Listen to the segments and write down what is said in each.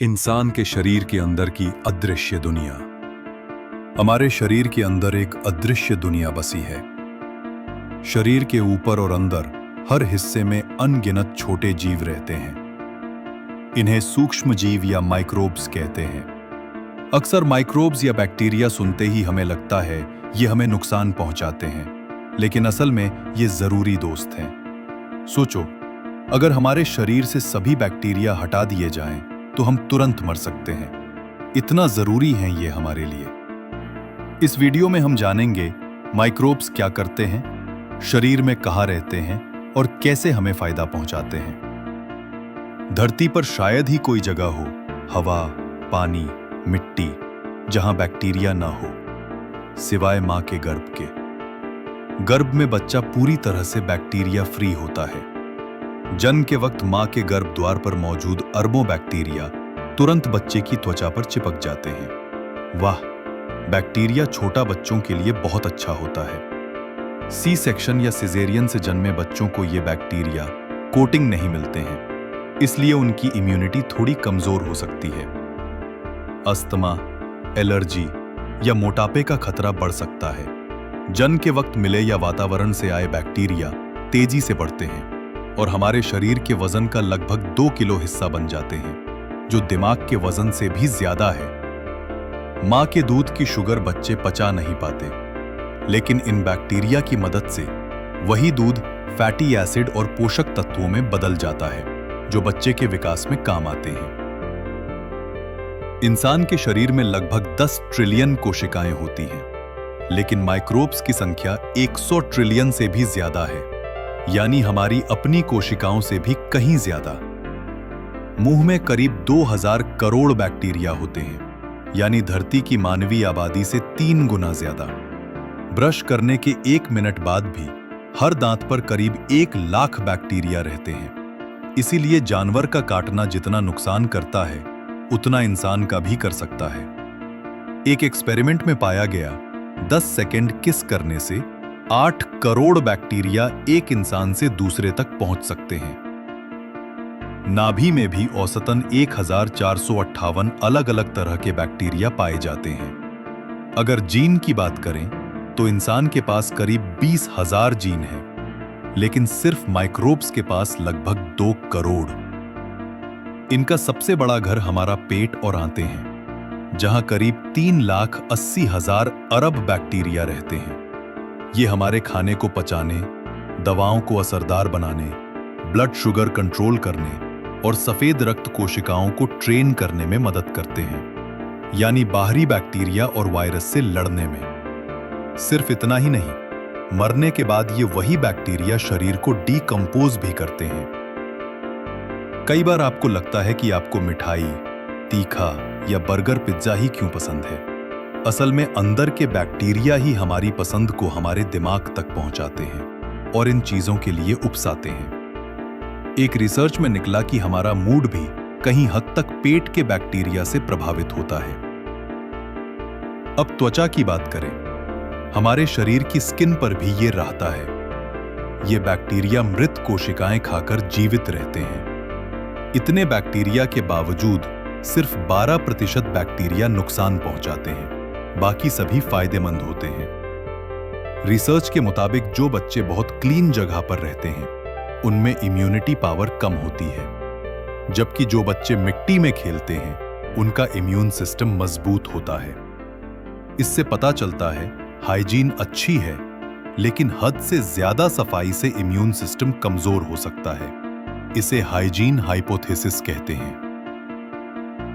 इंसान के शरीर के अंदर की अदृश्य दुनिया। हमारे शरीर के अंदर एक अदृश्य दुनिया बसी है। शरीर के ऊपर और अंदर हर हिस्से में अनगिनत छोटे जीव रहते हैं। इन्हें सूक्ष्म जीव या माइक्रोब्स कहते हैं। अक्सर माइक्रोब्स या बैक्टीरिया सुनते ही हमें लगता है ये हमें नुकसान पहुंचाते हैं, लेकिन असल में ये जरूरी दोस्त हैं। सोचो, अगर हमारे शरीर से सभी बैक्टीरिया हटा दिए जाएं, तो हम तुरंत मर सकते हैं। इतना जरूरी हैं ये हमारे लिए। इस वीडियो में हम जानेंगे माइक्रोब्स क्या करते हैं, शरीर में कहाँ रहते हैं और कैसे हमें फायदा पहुंचाते हैं। धरती पर शायद ही कोई जगह हो, हवा, पानी, मिट्टी, जहां बैक्टीरिया ना हो, सिवाय मां के गर्भ के। गर्भ में बच्चा पूरी तरह से बैक्टीरिया फ्री होता है। जन्म के वक्त मां के गर्भ द्वार पर मौजूद अरबों बैक्टीरिया तुरंत बच्चे की त्वचा पर चिपक जाते हैं। वाह, बैक्टीरिया छोटा बच्चों के लिए बहुत अच्छा होता है। सी सेक्शन या सिजेरियन से जन्मे बच्चों को ये बैक्टीरिया कोटिंग नहीं मिलते हैं, इसलिए उनकी इम्यूनिटी थोड़ी कमजोर हो सकती है। अस्थमा, एलर्जी या मोटापे का खतरा बढ़ सकता है। जन्म के वक्त मिले या वातावरण से आए बैक्टीरिया तेजी से बढ़ते हैं और हमारे शरीर के वजन का लगभग 2 किलो हिस्सा बन जाते हैं, जो दिमाग के वजन से भी ज्यादा है। मां के दूध की शुगर बच्चे पचा नहीं पाते, लेकिन इन बैक्टीरिया की मदद से वही दूध फैटी एसिड और पोषक तत्वों में बदल जाता है, जो बच्चे के विकास में काम आते हैं। इंसान के शरीर में लगभग 10 ट्रिलियन कोशिकाएं होती हैं, लेकिन माइक्रोब्स की संख्या 100 ट्रिलियन से भी ज्यादा है, यानी हमारी अपनी कोशिकाओं से भी कहीं ज्यादा। मुंह में करीब 2000 करोड़ बैक्टीरिया होते हैं, यानी धरती की मानवीय आबादी से 3 गुना ज्यादा। ब्रश करने के 1 मिनट बाद भी हर दांत पर करीब 1 लाख बैक्टीरिया रहते हैं। इसीलिए जानवर का काटना जितना नुकसान करता है, उतना इंसान का भी कर सकता है। एक एक्सपेरिमेंट में पाया गया, 10 सेकंड किस करने से 8 करोड़ बैक्टीरिया एक इंसान से दूसरे तक पहुंच सकते हैं। नाभि में भी औसतन 1458 अलग अलग तरह के बैक्टीरिया पाए जाते हैं। अगर जीन की बात करें तो इंसान के पास करीब 20,000 जीन हैं, लेकिन सिर्फ माइक्रोब्स के पास लगभग 2 करोड़। इनका सबसे बड़ा घर हमारा पेट और आंतें हैं, जहां करीब 3,80,000 अरब बैक्टीरिया रहते हैं। ये हमारे खाने को पचाने, दवाओं को असरदार बनाने, ब्लड शुगर कंट्रोल करने और सफेद रक्त कोशिकाओं को ट्रेन करने में मदद करते हैं, यानी बाहरी बैक्टीरिया और वायरस से लड़ने में। सिर्फ इतना ही नहीं, मरने के बाद ये वही बैक्टीरिया शरीर को डीकंपोज भी करते हैं। कई बार आपको लगता है कि आपको मिठाई, तीखा या बर्गर, पिज्जा ही क्यों पसंद है। असल में अंदर के बैक्टीरिया ही हमारी पसंद को हमारे दिमाग तक पहुंचाते हैं और इन चीजों के लिए उकसाते हैं। एक रिसर्च में निकला कि हमारा मूड भी कहीं हद तक पेट के बैक्टीरिया से प्रभावित होता है। अब त्वचा की बात करें, हमारे शरीर की स्किन पर भी ये रहता है। ये बैक्टीरिया मृत कोशिकाएं खाकर जीवित रहते हैं। इतने बैक्टीरिया के बावजूद सिर्फ 12% बैक्टीरिया नुकसान पहुंचाते हैं, बाकी सभी फायदेमंद होते हैं। रिसर्च के मुताबिक जो बच्चे बहुत क्लीन जगह पर रहते हैं, उनमें इम्यूनिटी पावर कम होती है, जबकि जो बच्चे मिट्टी में खेलते हैं, उनका इम्यून सिस्टम मजबूत होता है। इससे पता चलता है हाइजीन अच्छी है, लेकिन हद से ज्यादा सफाई से इम्यून सिस्टम कमजोर हो सकता है। इसे हाइजीन हाइपोथेसिस कहते हैं।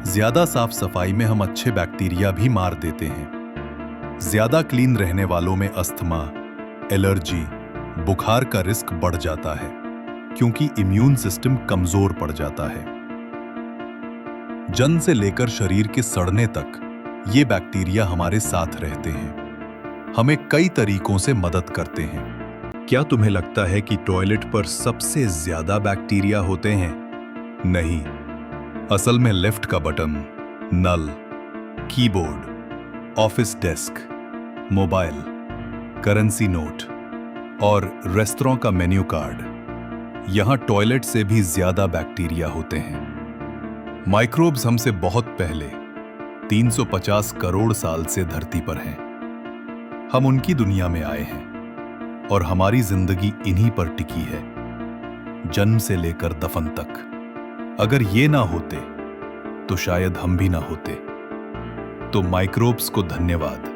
ज्यादा साफ सफाई में हम अच्छे बैक्टीरिया भी मार देते हैं। ज्यादा क्लीन रहने वालों में अस्थमा, एलर्जी, बुखार का रिस्क बढ़ जाता है, क्योंकि इम्यून सिस्टम कमजोर पड़ जाता है। जन्म से लेकर शरीर के सड़ने तक ये बैक्टीरिया हमारे साथ रहते हैं, हमें कई तरीकों से मदद करते हैं। क्या तुम्हें लगता है कि टॉयलेट पर सबसे ज्यादा बैक्टीरिया होते हैं? नहीं, असल में लेफ्ट का बटन, नल, keyboard, office desk, mobile, currency note और रेस्तरां का मेन्यू कार्ड, यहां टॉयलेट से भी ज्यादा बैक्टीरिया होते हैं। माइक्रोब्स हमसे बहुत पहले 350 करोड़ साल से धरती पर हैं। हम उनकी दुनिया में आए हैं और हमारी जिंदगी इन्हीं पर टिकी है, जन्म से लेकर दफन तक। अगर ये ना होते तो शायद हम भी ना होते। तो माइक्रोब्स को धन्यवाद।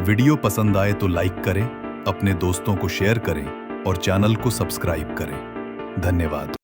वीडियो पसंद आए तो लाइक करें, अपने दोस्तों को शेयर करें और चैनल को सब्सक्राइब करें। धन्यवाद।